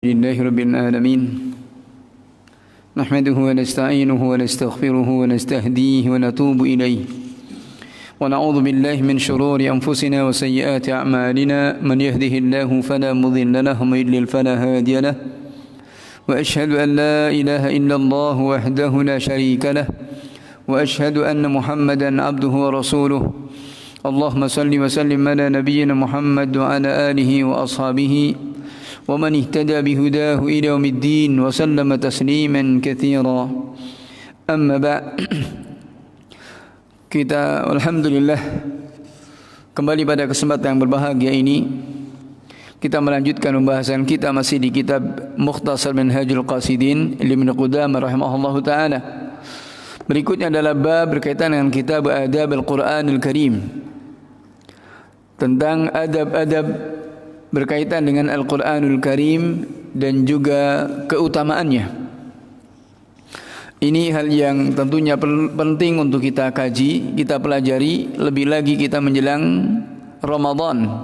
لله رب العالمين نحمده ونستعينه ونستغفره ونستهديه ونتوب إليه ونعوذ بالله من شرور أنفسنا وسيئات أعمالنا من يهده الله فلا مضل له ومن يضلل فلا هادي له وأشهد أن لا إله إلا الله وحده لا شريك له وأشهد أن محمدا عبده ورسوله اللهم صل وسلم على نبينا محمد وعلى آله وأصحابه ومن اهتدى بهداه إلى يوم الدين وسلم تسليما كثيرا أما بعد kita alhamdulillah kembali pada kesempatan yang berbahagia ini kita melanjutkan pembahasan kita masih di kitab Mukhtasar Minhajul Qasidin Ibnu Qudamah rahimahullahu taala. Berikutnya adalah bab berkaitan dengan kitab Adab Al-Qur'anil Karim, tentang adab-adab berkaitan dengan Al-Quranul Karim dan juga keutamaannya. Ini hal yang tentunya penting untuk kita kaji, kita pelajari, lebih lagi kita menjelang Ramadan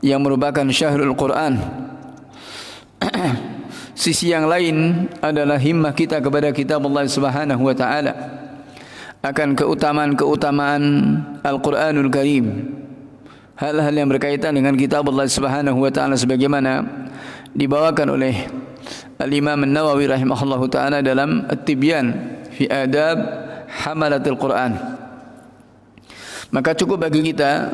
yang merupakan syahrul Quran. Sisi yang lain adalah himmah kita kepada kitab Allah Subhanahu wa taala akan keutamaan-keutamaan Al-Quranul Karim. Hal-hal yang berkaitan dengan kitab Allah Subhanahu wa taala sebagaimana dibawakan oleh Al-Imam An-Nawawi rahimahullahu taala dalam At-Tibyan fi Adab Hamalatil Quran. Maka cukup bagi kita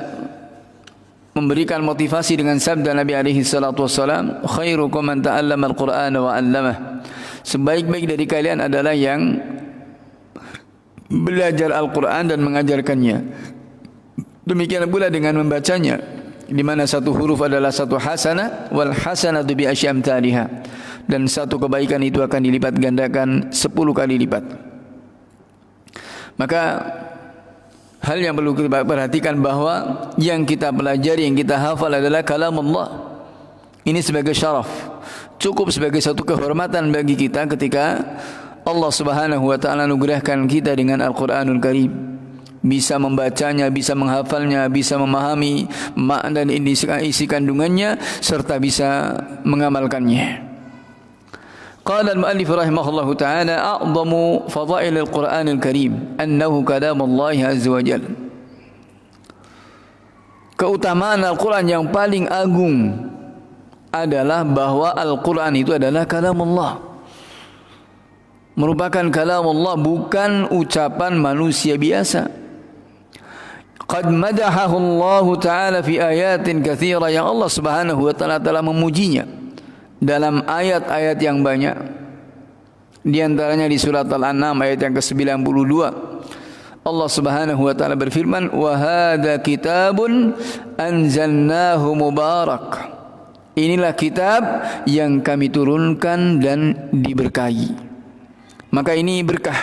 memberikan motivasi dengan sabda Nabi alaihi salatu wasalam, khairukum man ta'allama al-Qur'ana wa 'allamah. Sebaik-baik dari kalian adalah yang belajar Al-Quran dan mengajarkannya. Demikian pula dengan membacanya, di mana satu huruf adalah satu hasanah, wal hasanatu bi asy amsalihha, dan satu kebaikan itu akan dilipat gandakan 10 kali lipat. Maka hal yang perlu kita perhatikan bahwa yang kita pelajari, yang kita hafal adalah kalam Allah. Ini sebagai syaraf, cukup sebagai satu kehormatan bagi kita ketika Allah Subhanahu wa taala anugerahkan kita dengan Al-Qur'anul Karim. Bisa membacanya, bisa menghafalnya, bisa memahami makna dan isi kandungannya, serta bisa mengamalkannya. Qala al-mu'allif rahimahullahu ta'ala, a'zamu fadail al-Qur'an al-Karim annahu kalam Allah azza wa jalla. Keutamaan Al-Quran yang paling agung adalah bahwa Al-Quran itu adalah kalam Allah, merupakan kalam Allah, bukan ucapan manusia biasa. Qad madahahu Allah Ta'ala fi ayatin katsira, yang Allah Subhanahu wa taala telah memujinya dalam ayat-ayat yang banyak. Di antaranya di surat Al-An'am ayat yang ke-92. Allah Subhanahu wa taala berfirman, "Wa hadza kitabun anzalnahu mubarak." Inilah kitab yang kami turunkan dan diberkahi. Maka ini berkah,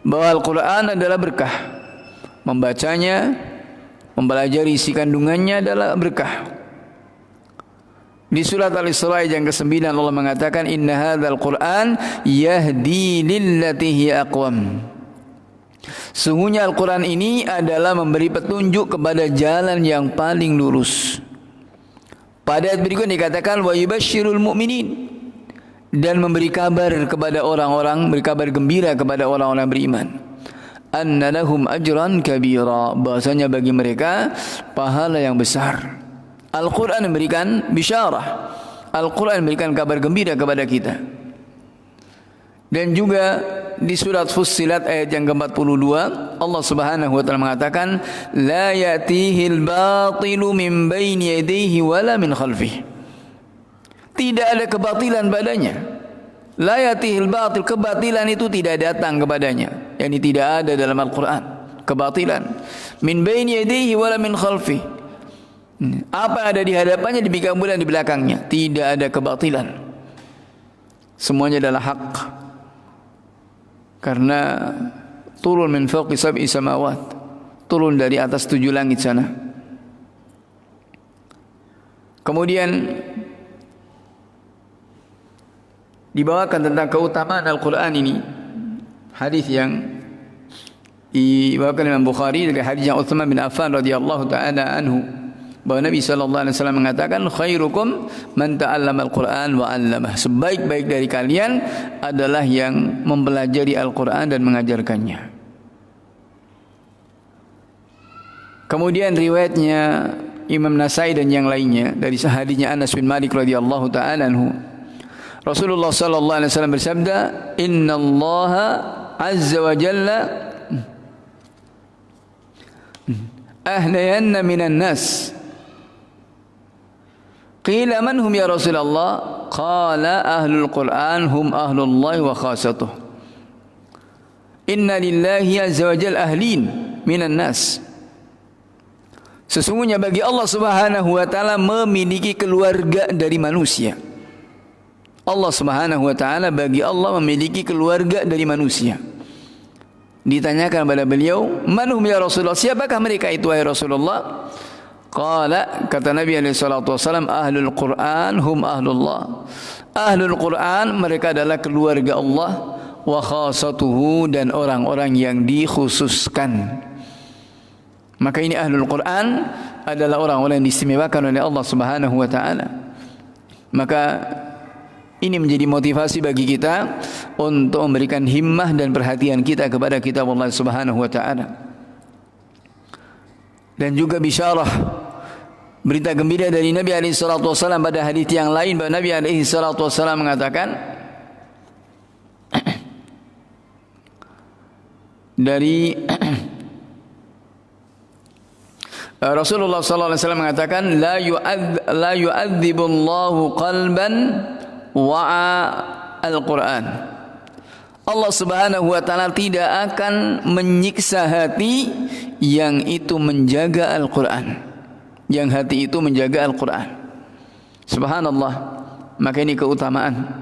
bahwa Al-Quran adalah berkah. Membacanya, mempelajari isi kandungannya adalah berkah. Di surat Al-Isra yang ke-9 Allah mengatakan, "Inna hadzal Qur'an yahdi lillati hiya aqwam." Sungguhnya Al-Quran ini adalah memberi petunjuk kepada jalan yang paling lurus. Pada ayat berikutnya dikatakan, "Wa yubasysyirul mu'minin," dan memberi kabar kepada orang-orang, beri kabar gembira kepada orang-orang beriman, anna lahum ajran kabira, bahasanya bagi mereka pahala yang besar. Al-Quran memberikan bisyarah, Al-Quran memberikan kabar gembira kepada kita. Dan juga di surat Fussilat ayat yang ke-42 Allah Subhanahu wa taala mengatakan, la ya'tihil batilu min baini yadayhi wala min khalfihi. Tidak ada kebatilan padanya. La yatihil batil, kebatilan itu tidak datang kepadanya. Yani tidak ada dalam Al-Quran kebatilan. Min baini yadayhi wala min khalfi. Apa ada di hadapannya, demikian pula di belakangnya. Tidak ada kebatilan. Semuanya adalah hak. Karena turun min fawqi sab'i samawat, turun dari atas 7 langit sana. Kemudian dibawakan tentang keutamaan Al-Quran ini, hadis yang dibawakan Imam Bukhari dari hadis yang Utsman bin Affan radhiyallahu taala anhu bahwa Nabi sallallahu alaihi wasallam mengatakan khairukum man ta'allama al-Qur'an wa 'allamah. Sebaik-baik dari kalian adalah yang mempelajari Al-Qur'an dan mengajarkannya. Kemudian riwayatnya Imam Nasai dan yang lainnya dari hadisnya Anas bin Malik radhiyallahu taala anhu, Rasulullah sallallahu alaihi wasallam bersabda, "Innallaha azza wa jalla ahdayanna minan nas." Qila man hum ya Rasulullah? Qala ahlul Qur'an hum ahlullah wa khasatuh. Inna lillahi azza wa jalla ahlin minan nas. Sesungguhnya bagi Allah Subhanahu wa taala memiliki keluarga dari manusia. Allah Subhanahu wa taala bagi Allah memiliki keluarga dari manusia. Ditanyakan kepada beliau, "Man hum ya Rasulullah?" Siapakah mereka itu wahai Rasulullah? Qala, kata Nabi alaihi salatu wasallam, ahlul Qur'an hum ahlullah. Ahlul Qur'an mereka adalah keluarga Allah, wa khasatuhu dan orang-orang yang dikhususkan. Maka ini ahlul Quran adalah orang-orang yang diistimewakan oleh Allah Subhanahu wa taala. Maka ini menjadi motivasi bagi kita untuk memberikan himmah dan perhatian kita kepada kitab Allah Subhanahu wa taala. Dan juga bisyarah, berita gembira dari Nabi alaihi salatu wasallam pada hadis yang lain, bahwa Nabi alaihi salatu wasallam mengatakan dari Rasulullah sallallahu alaihi wasallam mengatakan, la yu'adzibullahu qalban wa'a al-Qur'an. Allah Subhanahu wa taala tidak akan menyiksa hati yang itu menjaga Al-Qur'an. Yang hati itu menjaga Al-Qur'an. Subhanallah. Maka ini keutamaan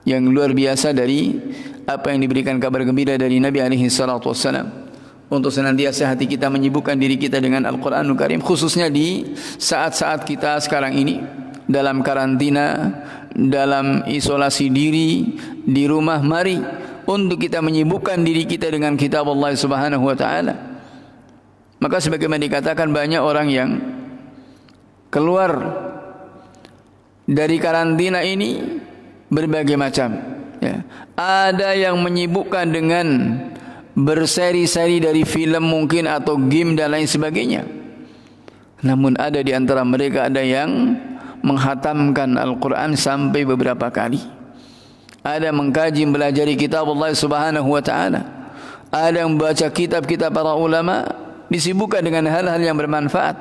yang luar biasa dari apa yang diberikan kabar gembira dari Nabi alaihi salatu wasallam, untuk senantiasa hati kita menyibukkan diri kita dengan Al-Qur'anul Karim, khususnya di saat-saat kita sekarang ini dalam karantina, dalam isolasi diri di rumah. Mari untuk kita menyibukkan diri kita dengan kitab Allah Subhanahu wa taala. Maka sebagaimana dikatakan, banyak orang yang keluar dari karantina ini berbagai macam, ya. Ada yang menyibukkan dengan berseri-seri dari film mungkin atau game dan lain sebagainya. Namun ada di antara mereka ada yang menghatamkan Al-Quran sampai beberapa kali. Ada mengkaji, mempelajari kitab Allah Subhanahu wa taala. Ada yang membaca kitab-kitab para ulama, disibukkan dengan hal-hal yang bermanfaat.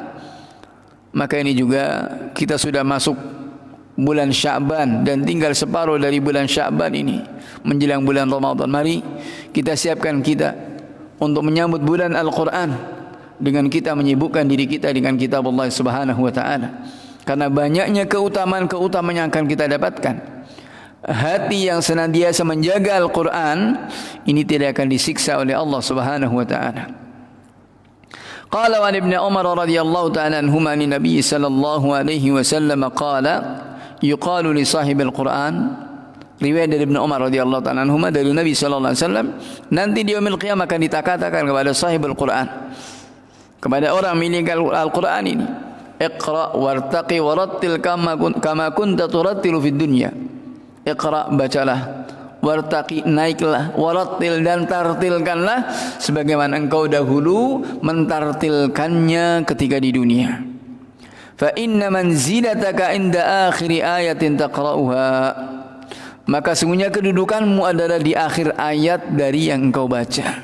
Maka ini juga kita sudah masuk bulan Sya'ban dan tinggal separuh dari bulan Sya'ban ini menjelang bulan Ramadan. Mari kita siapkan kita untuk menyambut bulan Al-Quran dengan kita menyibukkan diri kita dengan kitab Allah Subhanahu wa taala. Karena banyaknya keutamaan-keutamaan yang akan kita dapatkan. Hati yang senantiasa menjaga Al-Quran ini tidak akan disiksa oleh Allah Subhanahu wa taala. Qala wa Ibnu Umar radhiyallahu ta'ala anhuma an Nabi sallallahu alaihi wasallam qala yuqalu li sahibil Quran. Riwayat dari Ibnu Umar radhiyallahu ta'ala anhuma dari Nabi sallallahu alaihi wasallam, nanti di yaumil qiyamah akan dikatakan kepada sahibul Quran, kepada orang milik Al-Quran ini, Iqra wartaqi warattil kama kunta turattilu fid dunya. Iqra, bacalah, wartaqi, naiklah, warattil, dan tartilkanlah sebagaimana engkau dahulu mentartilkannya ketika di dunia. Fa inna manzilataka inda akhiri ayatin taqra'uha. Maka sungguhnya kedudukanmu adalah di akhir ayat dari yang engkau baca.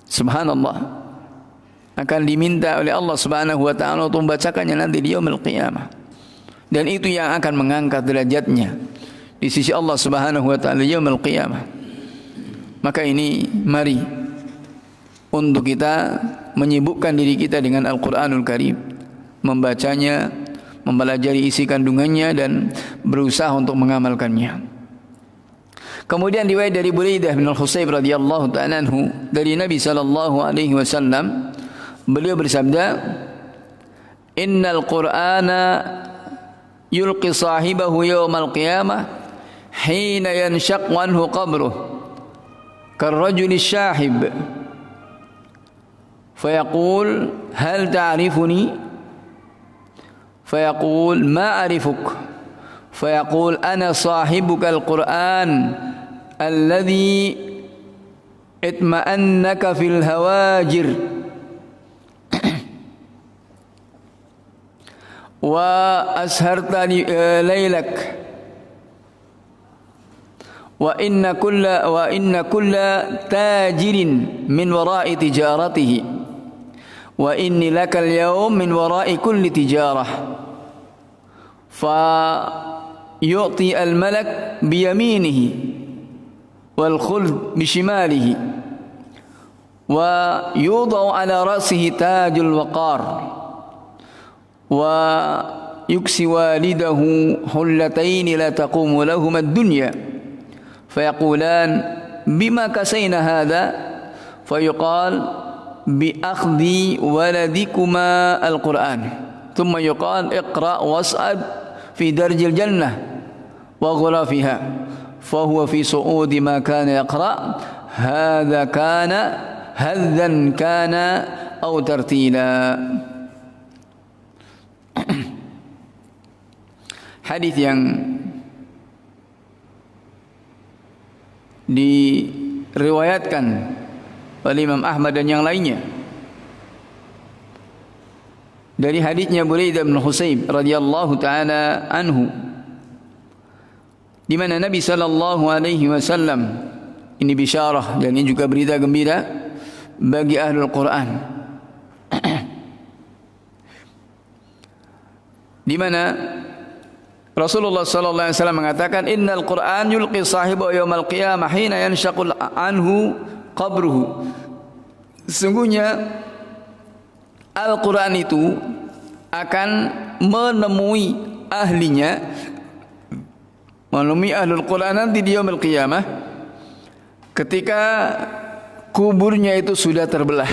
Subhanallah. Akan diminta oleh Allah Subhanahu wa taala untuk membacakannya nanti di yaumil qiyamah. Dan itu yang akan mengangkat derajatnya di sisi Allah Subhanahu wa taala yaumil qiyamah. Maka ini mari untuk kita menyibukkan diri kita dengan Al-Qur'anul Karim, membacanya, mempelajari isi kandungannya dan berusaha untuk mengamalkannya. Kemudian riwayat dari Buraidah bin Al-Husayb radhiyallahu ta'ala anhu dari Nabi sallallahu alaihi wasallam, beliau bersabda, "Innal Qur'ana yulqi sahibahu yawmal qiyamah hina yanshaqqu anhu qabruh karrajuli syahib fayaqul hal ta'rifuni فيقول ما أعرفك فيقول أنا صاحبك القرآن الذي اطمأنك في الهواجر وأسهرت ليلك وإن كل تاجر من وراء تجارته وإني لك اليوم من وراء كل تجارة فيعطي الملك بيمينه والخلد بشماله ويوضع على رأسه تاج الوقار ويكسي والده حلتين لا تقوم لهما الدنيا فيقولان بما كسينا هذا فيقال بأخذ ولدكما القرآن ثم يقال اقرأ واصعد في درج الجنة وغرفها فهو في صعود ما كان يقرأ هذا كان هذا كان أو ترتيلا. Hadis yang diriwayatkan oleh Imam Ahmad dan yang lainnya dari hadisnya Buraidah bin Husayb radhiyallahu taala anhu, di mana Nabi sallallahu alaihi wasallam, ini bisyarah dan ini juga berita gembira bagi ahlul Quran, di mana Rasulullah sallallahu alaihi wasallam mengatakan innal Qur'an yulqi sahibahu yaumal qiyamah hina yanshaqul anhu qabruhu. Sesungguhnya Al-Qur'an itu akan menemui ahlinya, menemui ahlul Qur'an nanti di yaumil qiyamah ketika kuburnya itu sudah terbelah.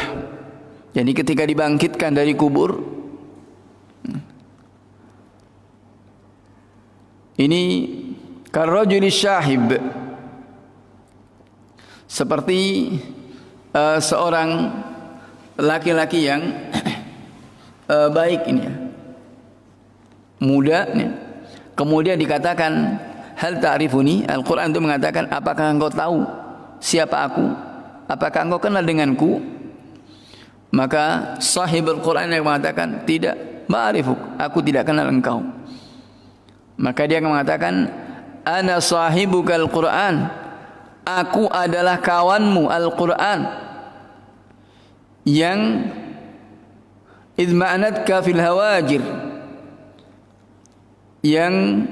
Jadi ketika dibangkitkan dari kubur, ini karrajuli syahib, seperti seorang laki-laki yang baik ini ya, muda ini. Kemudian dikatakan hal ta'rifuni, Al-Quran itu mengatakan apakah engkau tahu siapa aku, apakah engkau kenal denganku? Maka sahibul Quran yang mengatakan tidak, ma'rifuk, aku tidak kenal engkau. Maka dia mengatakan ana sahibukal Quran, aku adalah kawanmu Al-Quran yang idma'anatka fil hawajir, yang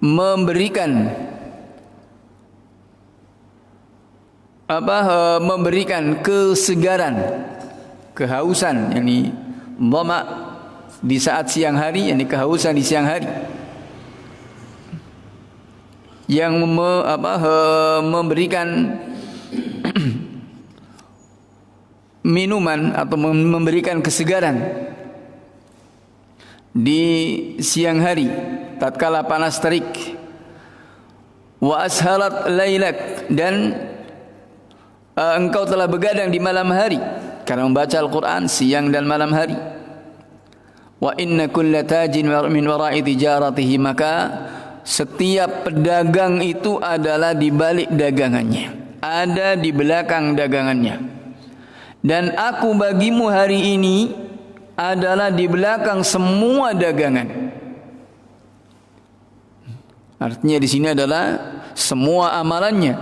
memberikan memberikan kesegaran, kehausan, yakni dhama di saat siang hari, yakni kehausan di siang hari, yang memberikan minuman atau memberikan kesegaran di siang hari tatkala panas terik. Wa asharat lailak, dan engkau telah begadang di malam hari karena membaca Al-Quran siang dan malam hari. Wa inna kulla tajin min wara'i tijaratihi, maka setiap pedagang itu adalah di balik dagangannya, ada di belakang dagangannya. Dan aku bagimu hari ini adalah di belakang semua dagangan. Artinya di sini adalah semua amalannya.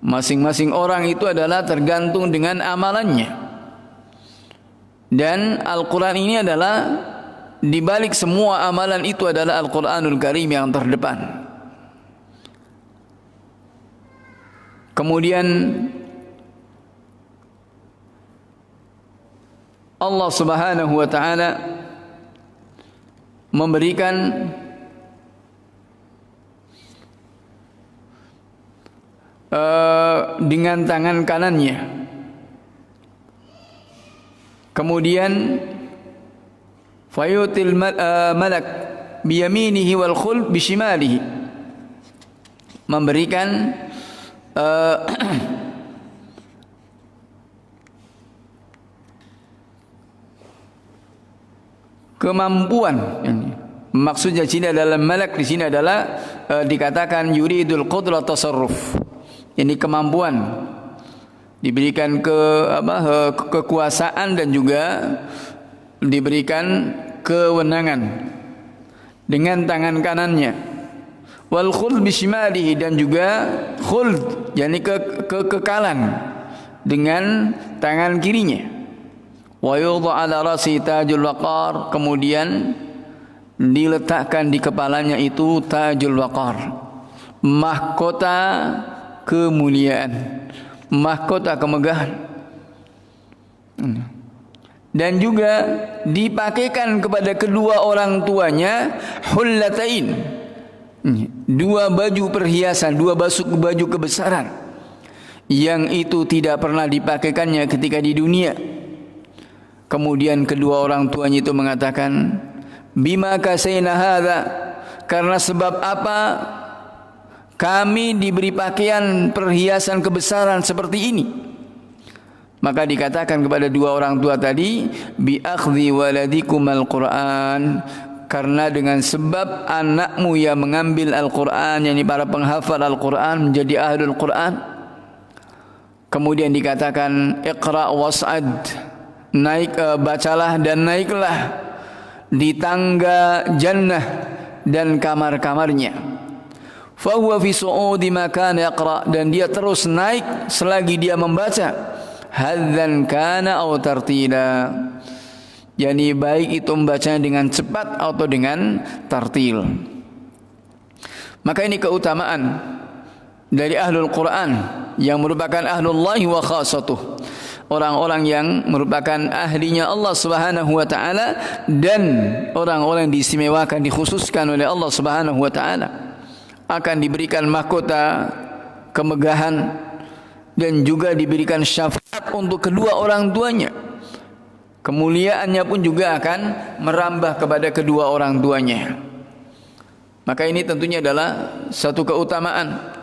Masing-masing orang itu adalah tergantung dengan amalannya. Dan Al-Quran ini adalah di balik semua amalan itu adalah Al-Quranul Karim yang terdepan. Kemudian Allah Subhanahu wa taala memberikan dengan tangan kanannya. Kemudian fayutil malak biyaminihi wal khul bishimalihi, memberikan kemampuan. Maksudnya sini adalah malak, di sini adalah dikatakan yuridul qudrat tasarruf. Ini kemampuan, diberikan kekuasaan dan juga diberikan kewenangan dengan tangan kanannya. Wal khuld bishimalihi, dan juga khuld, yakni kekekalan dengan tangan kirinya. Wa yudha ala rasi tajul waqar, kemudian diletakkan di kepalanya itu tajul waqar, mahkota kemuliaan, mahkota kemegahan. Dan juga dipakaikan kepada kedua orang tuanya hullatain, dua baju perhiasan, dua baju kebesaran yang itu tidak pernah dipakaikannya ketika di dunia. Kemudian kedua orang tuanya itu mengatakan, bima kasaina hadza, karena sebab apa kami diberi pakaian perhiasan kebesaran seperti ini? Maka dikatakan kepada dua orang tua tadi, bi akhdhi waladikumal Qur'an, karena dengan sebab anakmu yang mengambil Al-Quran, yakni para penghafal Al-Quran, menjadi ahlul Quran. Kemudian dikatakan iqra was'ad, naik, bacalah dan naiklah di tangga jannah dan kamar-kamarnya. Fa huwa fi su'udi ma kana yaqra, dan dia terus naik selagi dia membaca, hadzan kana aw tartila, yakni baik itu membacanya dengan cepat atau dengan tartil. Maka ini keutamaan dari ahlul Quran yang merupakan ahlullahi wa khassatuh, orang-orang yang merupakan ahlinya Allah Subhanahu wa taala dan orang-orang yang diistimewakan, dikhususkan oleh Allah Subhanahu wa taala, akan diberikan mahkota kemegahan dan juga diberikan syafaat untuk kedua orang tuanya. Kemuliaannya pun juga akan merambah kepada kedua orang tuanya. Maka ini tentunya adalah satu keutamaan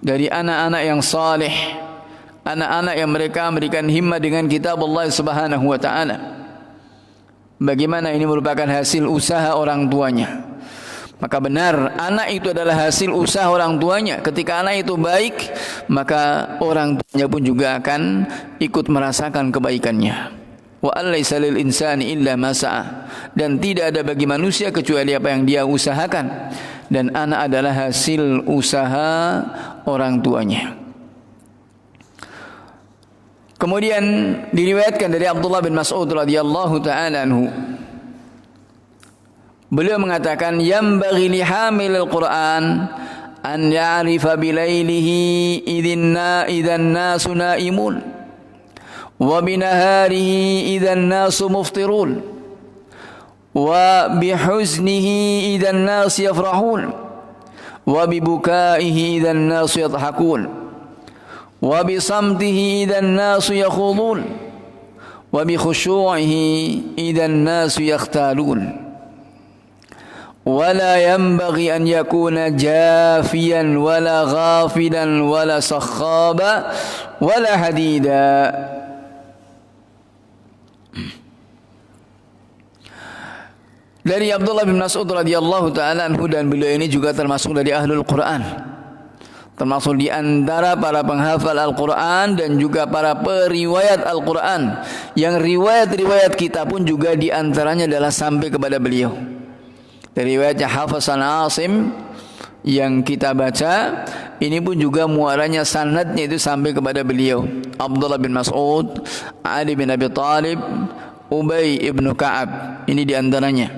dari anak-anak yang saleh, anak-anak yang mereka memberikan himmah dengan kitab Allah Subhanahu wa taala. Bagaimana ini merupakan hasil usaha orang tuanya. Maka benar anak itu adalah hasil usaha orang tuanya. Ketika anak itu baik, maka orang tuanya pun juga akan ikut merasakan kebaikannya. Wa alaysa lil insani illa ma sa'a, dan tidak ada bagi manusia kecuali apa yang dia usahakan, dan anak adalah hasil usaha orang tuanya. Kemudian diriwayatkan dari Abdullah bin Mas'ud radhiyallahu taala anhu, beliau mengatakan, yambaghi li hamilil Qur'an an ya'rifa bilailihi idzan nasu naimun wa binaharihi idzan nasu muftirun wa bihuznihi idzan nasu yafrahun wa bibukaihi idzan nasu yadhakun wa bisamtihi idzan nasu yakhudun wa bikhushu'ihi idzan nasu yakhtalun. ولا ينبغي أن يكون جافيا ولا غافلا ولا سخابا ولا حديدا. Dari Abdullah bin Mas'ud radhiyallahu taala anhu, dan beliau ini juga termasuk dari ahlul Quran, termasuk di antara para penghafal Al-Quran dan juga para periwayat Al-Quran, yang riwayat-riwayat kita pun juga di antaranya adalah sampai kepada beliau. Dari riwayatnya Hafisan Asim yang kita baca, ini pun juga muaranya, sanadnya itu sampai kepada beliau. Abdullah bin Mas'ud, Ali bin Abi Thalib, Ubay ibn Ka'ab, ini di antaranya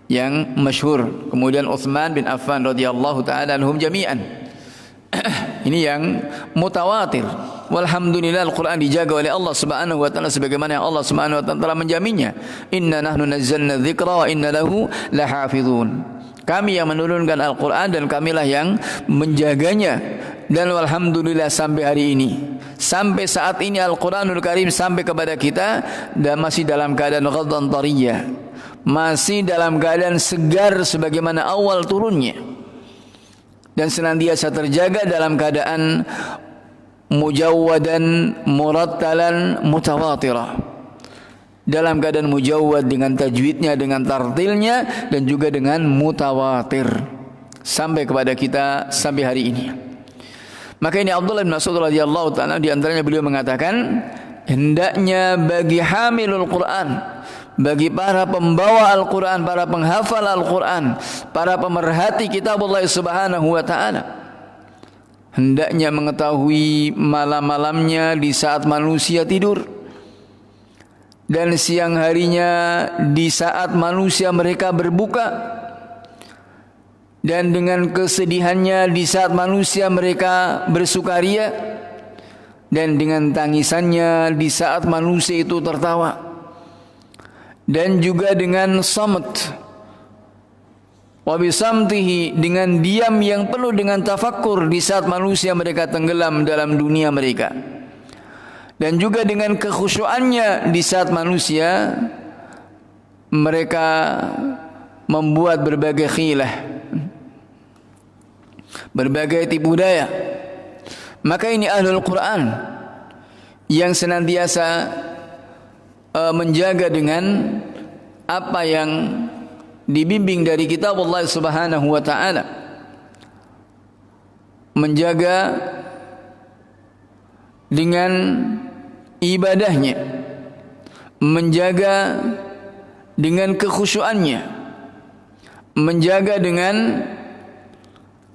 yang masyhur. Kemudian Utsman bin Affan radhiyallahu taala anhum jami'an. Ini yang mutawatir. Walhamdulillah, Al-Quran dijaga oleh Allah Subhanahu wa taala sebagaimana yang Allah Subhanahu wa taala telah menjaminnya. Inna nahnu nazzalna dzikra wa inna lahu lahafizun. Kami yang menurunkan Al-Quran dan kamilah yang menjaganya. Dan walhamdulillah sampai hari ini, sampai saat ini Al-Quranul Karim sampai kepada kita dan masih dalam keadaan ghaddan tariyah, masih dalam keadaan segar sebagaimana awal turunnya, dan senantiasa terjaga dalam keadaan mujawwadan murattalan mutawatirah, dalam keadaan mujawwad dengan tajwidnya, dengan tartilnya, dan juga dengan mutawatir sampai kepada kita sampai hari ini. Maka ini Abdullah bin Mas'ud radhiyallahu ta'ala, di antaranya beliau mengatakan, hendaknya bagi hamilul Quran, bagi para pembawa Al-Quran, para penghafal Al-Quran, para pemerhati kitab Allah subhanahu wa ta'ala, hendaknya mengetahui malam-malamnya di saat manusia tidur, dan siang harinya di saat manusia mereka berbuka, dan dengan kesedihannya di saat manusia mereka bersukaria, dan dengan tangisannya di saat manusia itu tertawa, dan juga dengan samt wa bisamtihi, dengan diam yang penuh dengan tafakkur di saat manusia mereka tenggelam dalam dunia mereka, dan juga dengan kekhusyuannya di saat manusia mereka membuat berbagai khilah, berbagai tipu daya. Maka ini ahlul Quran yang senantiasa menjaga dengan apa yang dibimbing dari kitab Allah subhanahu wa ta'ala, menjaga dengan ibadahnya, menjaga dengan kekhusyuannya, menjaga dengan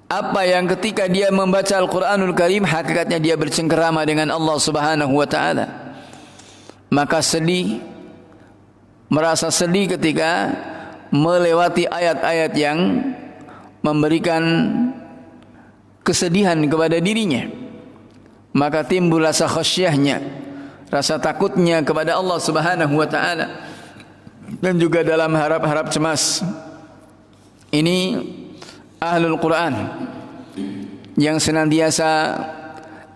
apa yang ketika dia membaca Al-Quranul Karim hakikatnya dia bercengkerama dengan Allah subhanahu wa ta'ala, maka sedih, merasa sedih ketika melewati ayat-ayat yang memberikan kesedihan kepada dirinya, maka timbul rasa khasyahnya, rasa takutnya kepada Allah subhanahu wa ta'ala, dan juga dalam harap-harap cemas. Ini ahlul Quran yang senantiasa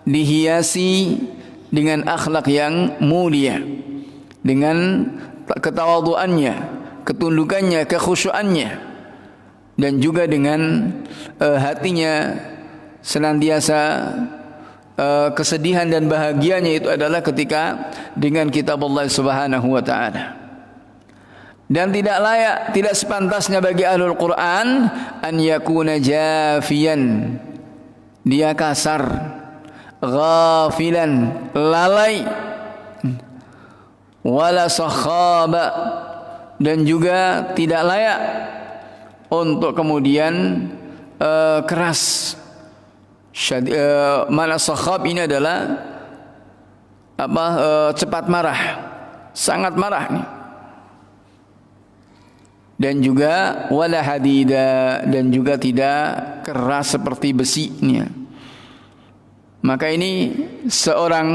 dihiasi dengan akhlak yang mulia, dengan ketawaduannya, ketundukannya, kekhusyuannya, dan juga dengan hatinya senantiasa kesedihan dan bahagianya itu adalah ketika dengan kitab Allah subhanahu wa ta'ala. Dan tidak layak, tidak sepantasnya bagi ahlul Quran an yakuna jafiyan, dia kasar, ghafilan, lalai, wala sakhaba, dan juga tidak layak untuk kemudian keras. Mana sakhab ini adalah apa? Cepat marah, sangat marah nih. Dan juga wala hadida, dan juga tidak keras seperti besinya. Maka ini seorang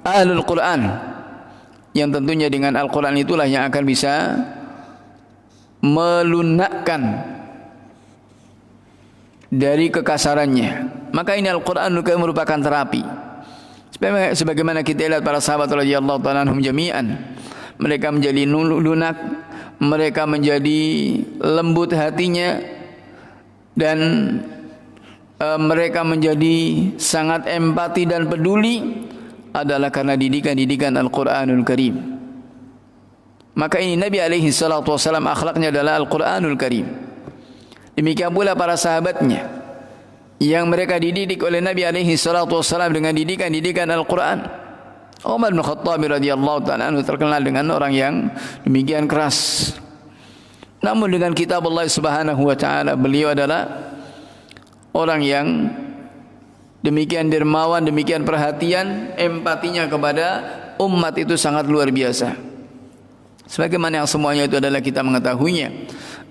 ahlul Quran yang tentunya dengan Al-Quran itulah yang akan bisa melunakkan dari kekasarannya. Maka ini Al-Quran merupakan terapi. Sebagaimana kita lihat para sahabat radhiyallahu ta'ala anhum jami'an, mereka menjadi lunak, mereka menjadi lembut hatinya, dan mereka menjadi sangat empati dan peduli adalah karena didikan Al-Quranul Karim. Maka ini Nabi alaihi salatu wasallam akhlaknya adalah Al-Quranul Karim. Demikian pula para sahabatnya yang mereka dididik oleh Nabi alaihi salatu wasallam dengan didikan Al-Quran. Umar bin Khattab radhiyallahu ta'ala anhu terkenal dengan orang yang demikian keras. Namun dengan kitab Allah subhanahu wa ta'ala beliau adalah orang yang demikian dermawan, demikian perhatian, empatinya kepada umat itu sangat luar biasa. Sebagaimana yang semuanya itu adalah kita mengetahuinya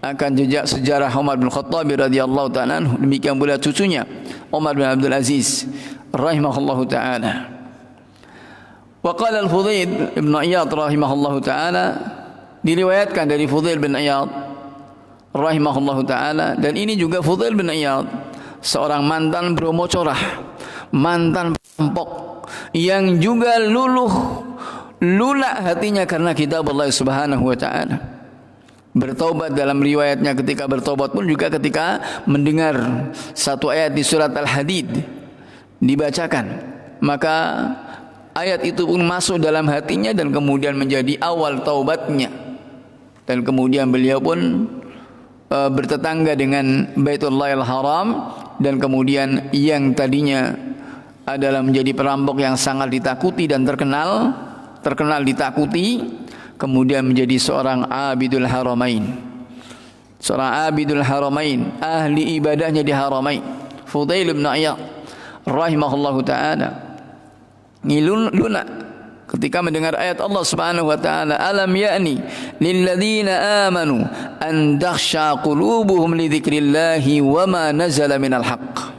akan jejak sejarah Umar bin Khattab radhiyallahu ta'ala anhu, demikian pula cucunya Umar bin Abdul Aziz rahimahullahu ta'ala. Wa qala al-Fudail ibn Iyad rahimahullahu ta'ala, diriwayatkan dari Fudail bin Iyad rahimahullahu ta'ala, dan ini juga Fudail bin Iyad seorang mantan bromocorah, mantan perampok yang juga lunak hatinya karena kitab Allah subhanahu wa ta'ala. Bertaubat dalam riwayatnya, ketika bertaubat pun juga ketika mendengar satu ayat di surat Al-Hadid dibacakan, maka ayat itu pun masuk dalam hatinya dan kemudian menjadi awal taubatnya. Dan kemudian beliau pun bertetangga dengan Baitullahil Haram, dan kemudian yang tadinya adalah menjadi perampok yang sangat ditakuti dan terkenal ditakuti, kemudian menjadi seorang abidul haramain. Seorang abidul haramain, ahli ibadahnya di haramain. Fudail bin Iyad rahimahullahu taala lunak ketika mendengar ayat Allah Subhanahu wa taala, alam ya'ni lil ladzina amanu an takhsha qulubuhum li dzikrillahi wa ma nazala minal haqq.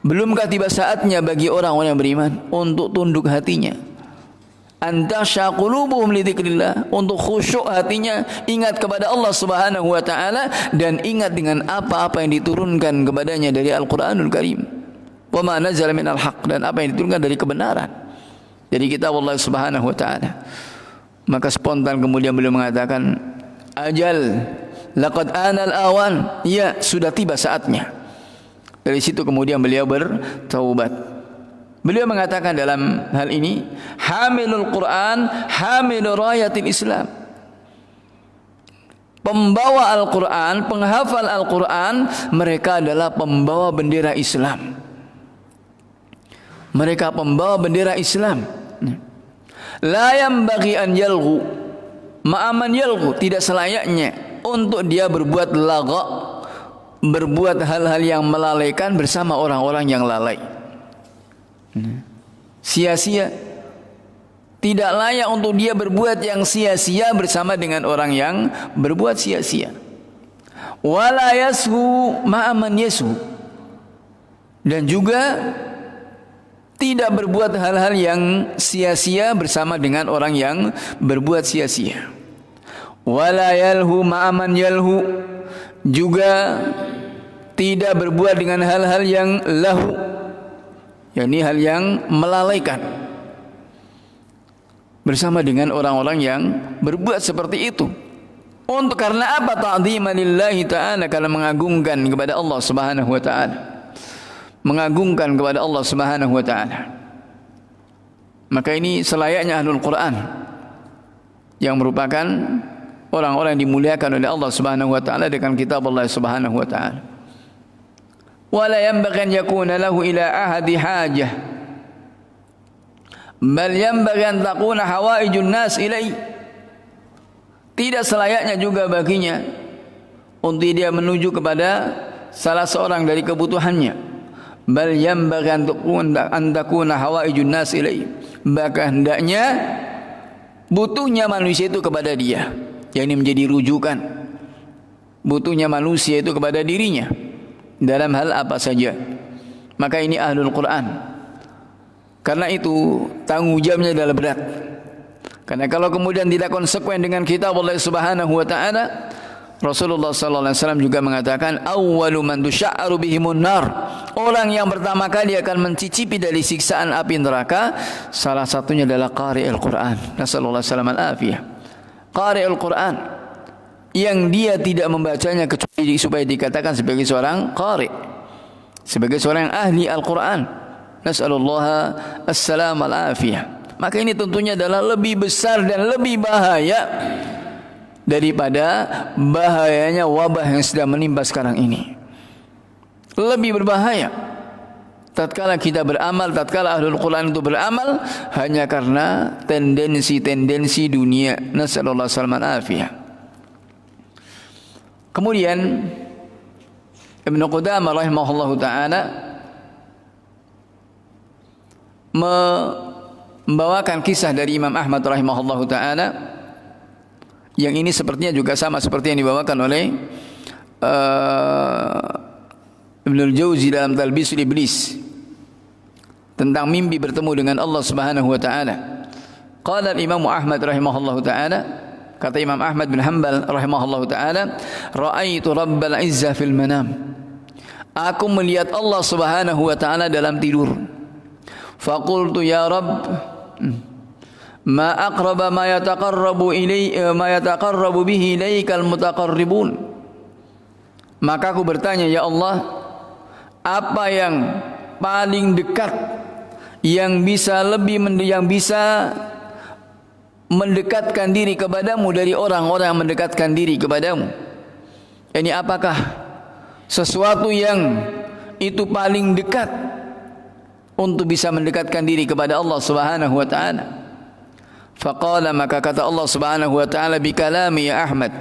Belumkah tiba saatnya bagi orang-orang yang beriman untuk tunduk hatinya, an takhsha qulubuhum li dzikrillah, untuk khusyuk hatinya, ingat kepada Allah Subhanahu wa taala dan ingat dengan apa-apa yang diturunkan kepadanya dari Al-Qur'anul Karim. Wa ma nazala minal haqq, dan apa yang diturunkan dari kebenaran, dari kitab Allah Subhanahu wa taala. Maka spontan kemudian beliau mengatakan, ajal laqad anal awan, ya sudah tiba saatnya. Dari situ kemudian beliau bertaubat. Beliau mengatakan dalam hal ini, hamilul Quran hamilur rayatil Islam. Pembawa Al-Quran, penghafal Al-Quran, mereka adalah pembawa bendera Islam. Mereka pembawa bendera Islam. La yanbaghi an yalghu ma'aman yalghu, tidak selayaknya untuk dia berbuat lagha, berbuat hal-hal yang melalaikan bersama orang-orang yang lalai. Sia-sia. Tidak layak untuk dia berbuat yang sia-sia bersama dengan orang yang berbuat sia-sia. Wala yashu ma'aman yashu, dan juga tidak berbuat hal-hal yang sia-sia bersama dengan orang yang berbuat sia-sia. Wala yalhu ma'aman yalhu, juga tidak berbuat dengan hal-hal yang lahu, yakni hal yang melalaikan, bersama dengan orang-orang yang berbuat seperti itu. Untuk karena apa? Ta'dhiman lillahi ta'ala, karena mengagungkan kepada Allah Subhanahu wa ta'ala. Mengagungkan kepada Allah Subhanahu wa ta'ala. Maka ini selayaknya ahlul Quran, yang merupakan orang-orang yang dimuliakan oleh Allah Subhanahu wa ta'ala dengan kitab Allah Subhanahu wa ta'ala. Wala yanbaghi an yakuna lahu ila ahadi hajah, bal yanbaghi an takuna hawaijun nas ilai. Tidak selayaknya juga baginya untuk dia menuju kepada salah seorang dari kebutuhannya. Bal yanbaghi an takuna hawaijun nas ilai, bahkan hendaknya butuhnya manusia itu kepada dia, yang ini menjadi rujukan. Butuhnya manusia itu kepada dirinya dalam hal apa saja. Maka ini ahlul Quran. Karena itu tanggung jawabnya adalah berat. Karena kalau kemudian tidak konsekuen dengan kitab Allah Subhanahu wa taala, Rasulullah sallallahu alaihi wasallam juga mengatakan, awwalu man tusya'aru bihimun nar, orang yang pertama kali akan mencicipi dari siksaan api neraka, salah satunya adalah qari'ul Quran. Nasallallahu alaihi wasallam al-afiyah. Qari'ul Quran, yang dia tidak membacanya kecuali supaya dikatakan sebagai seorang qari', sebagai seorang yang ahli Al-Quran. Nas'alullah as-salam al-afiyah. Maka ini tentunya adalah lebih besar dan lebih bahaya daripada bahayanya wabah yang sedang menimpa sekarang ini. Lebih berbahaya tatkala kita beramal, tatkala ahlul Quran itu beramal hanya karena tendensi-tendensi dunia. Nas'alullah as-salam al-afiyah. Kemudian Ibnu Qudamah rahimahullahu taala membawakan kisah dari Imam Ahmad rahimahullahu taala, yang ini sepertinya juga sama seperti yang dibawakan oleh Ibnul Jauzi dalam Talbisul Iblis tentang mimpi bertemu dengan Allah Subhanahu wa taala. Qala Imam Ahmad rahimahullahu taala, kata Imam Ahmad bin Hanbal rahimahullahu taala, ra'aitu Rabbal Izzah fil manam, aku melihat Allah Subhanahu wa taala dalam tidur. Faqultu ya Rabb, ma aqraba ma yataqarrabu bihi ilaikal mutaqarribun. Maka aku bertanya, ya Allah, apa yang paling dekat yang bisa mendekatkan diri kepadamu dari orang-orang yang mendekatkan diri kepadamu. Ini apakah sesuatu yang itu paling dekat untuk bisa mendekatkan diri kepada Allah Subhanahu wa taala? Faqala, maka kata Allah Subhanahu wa taala, bi kalami ya Ahmad,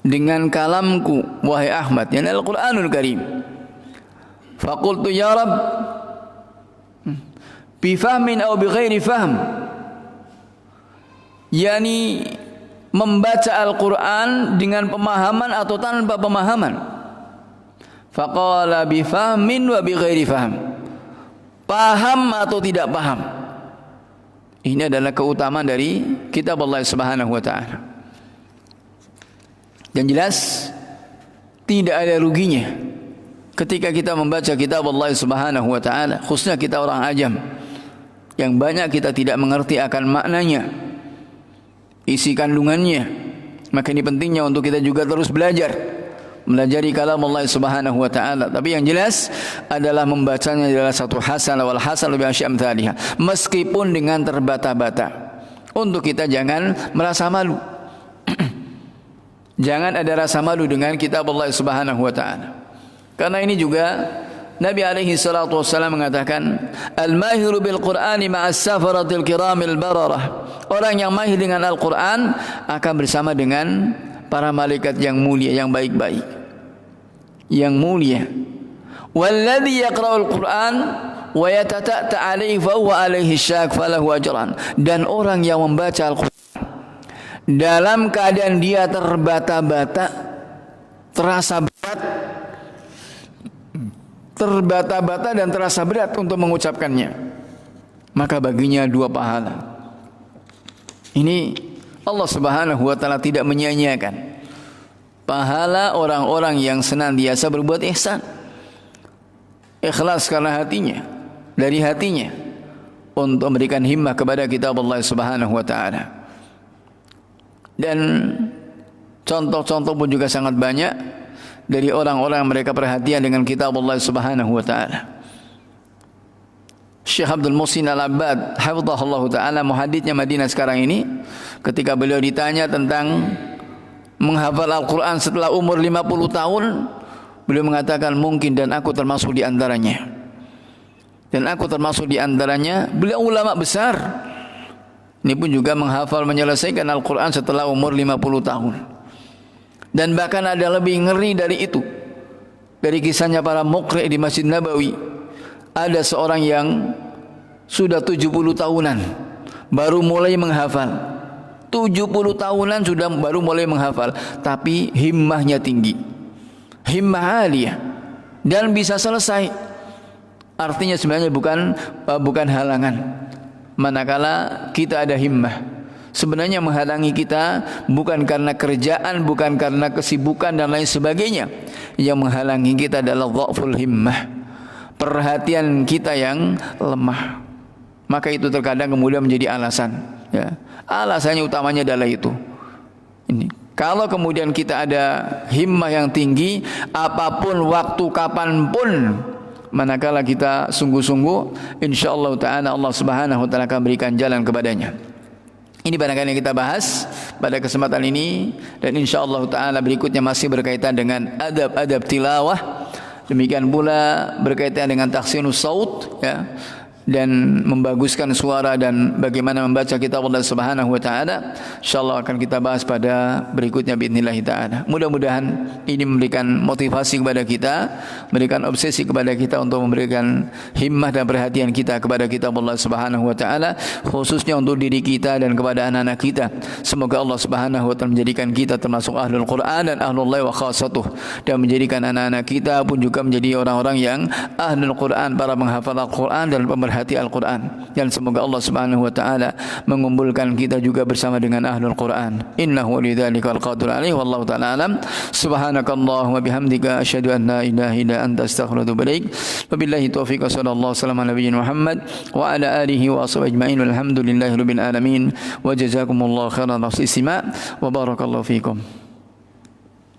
dengan kalamku wahai Ahmad, yani Al-Qur'anul Karim. Faqultu ya Rabb, bi fahmin atau bi ghairi fahm, yani membaca Al-Quran dengan pemahaman atau tanpa pemahaman. Faqala bi fahmin wa bi ghairi fahm, paham atau tidak paham. Ini adalah keutamaan dari kitab Allah Subhanahu wa taala. Dan jelas tidak ada ruginya ketika kita membaca kitab Allah Subhanahu wa taala, khususnya kita orang ajam yang banyak kita tidak mengerti akan maknanya, isi kandungannya. Maka ini pentingnya untuk kita juga terus melajari kalam Allah Subhanahu wa taala. Tapi yang jelas adalah membacanya adalah satu hasanah, wal hasanah bi asyam thaliha, meskipun dengan terbata-bata. Untuk kita jangan merasa malu. Jangan ada rasa malu dengan kitab Allah Subhanahu wa taala. Karena ini juga Nabi alaihi salatu wassalam mengatakan, al-mahiru bil Qur'ani ma'as safaratil kiramil bararah. Orang yang mahir dengan Al-Qur'an akan bersama dengan para malaikat yang mulia, yang baik-baik, yang mulia. Walladzi yaqra'ul Qur'an wa yatata'ta 'alaihi fa huwa 'alaihi syak falahu ajran. Dan orang yang membaca Al-Qur'an dalam keadaan dia terbata-bata, terasa dan terasa berat untuk mengucapkannya, maka baginya 2 pahala. Ini Allah Subhanahu wa taala tidak menyia-nyiakan pahala orang-orang yang senantiasa berbuat ihsan, ikhlas karena hatinya, dari hatinya, untuk memberikan himmah kepada kitab Allah Subhanahu wa taala. Dan contoh-contoh pun juga sangat banyak dari orang-orang yang mereka perhatian dengan kitab Allah Subhanahu wa taala. Syekh Abdul Muhsin Al-Abbad hafizahullah taala, muhaditsnya Madinah sekarang ini, ketika beliau ditanya tentang menghafal Al-Quran setelah umur 50 tahun, beliau mengatakan mungkin, dan aku termasuk di antaranya. Dan aku termasuk di antaranya. Beliau ulama besar, ini pun juga menghafal, menyelesaikan Al-Quran setelah umur 50 tahun. Dan bahkan ada lebih ngeri dari itu. Dari kisahnya para muqri' di Masjid Nabawi, ada seorang yang sudah 70 tahunan baru mulai menghafal. 70 tahunan sudah baru mulai menghafal, tapi himmahnya tinggi, himmah aliyah, dan bisa selesai. Artinya sebenarnya bukan halangan. Manakala kita ada himmah, sebenarnya menghalangi kita bukan karena kerjaan, bukan karena kesibukan dan lain sebagainya. Yang menghalangi kita adalah dha'ful himmah, perhatian kita yang lemah. Maka itu terkadang kemudian menjadi alasan, ya. Alasannya utamanya adalah itu. Ini. Kalau kemudian kita ada himmah yang tinggi, apapun waktu, kapanpun, manakala kita sungguh-sungguh, insyaallah ta'ala Allah Subhanahu wa ta'ala akan berikan jalan kepadanya. Ini barangkali yang kita bahas pada kesempatan ini, dan insyaallah ta'ala berikutnya masih berkaitan dengan adab-adab tilawah. Demikian pula berkaitan dengan tahsinus saut, ya, dan membaguskan suara dan bagaimana membaca kitab Allah Subhanahu wa taala. Insyaallah akan kita bahas pada berikutnya باذنillah taala. Mudah-mudahan ini memberikan motivasi kepada kita, memberikan obsesi kepada kita untuk memberikan himmah dan perhatian kita kepada kitab Allah Subhanahu wa taala, khususnya untuk diri kita dan kepada anak-anak kita. Semoga Allah Subhanahu wa taala menjadikan kita termasuk ahlul Quran dan ahlullah wa khassatuh, dan menjadikan anak-anak kita pun juga menjadi orang-orang yang ahlul Quran, para menghafal Al-Quran dan pemerhati Al-Quran. Dan semoga Allah Subhanahu wa taala mengumpulkan kita juga bersama dengan ahlul Quran. Innahu lidzalika al-qadir alaihi wallahu taala alam. Subhanakallahumma bihamdika asyhadu an la ilaha illa anta astaghfiruka wa atubu ilaik. Wabillahi taufiq, sallallahu alaihi nabiyina Muhammad wa ala alihi wa ashabihi ajmain. Walhamdulillahirabbil alamin. Wa jazakumullahu khairan atas istima' wa barakallahu fikum.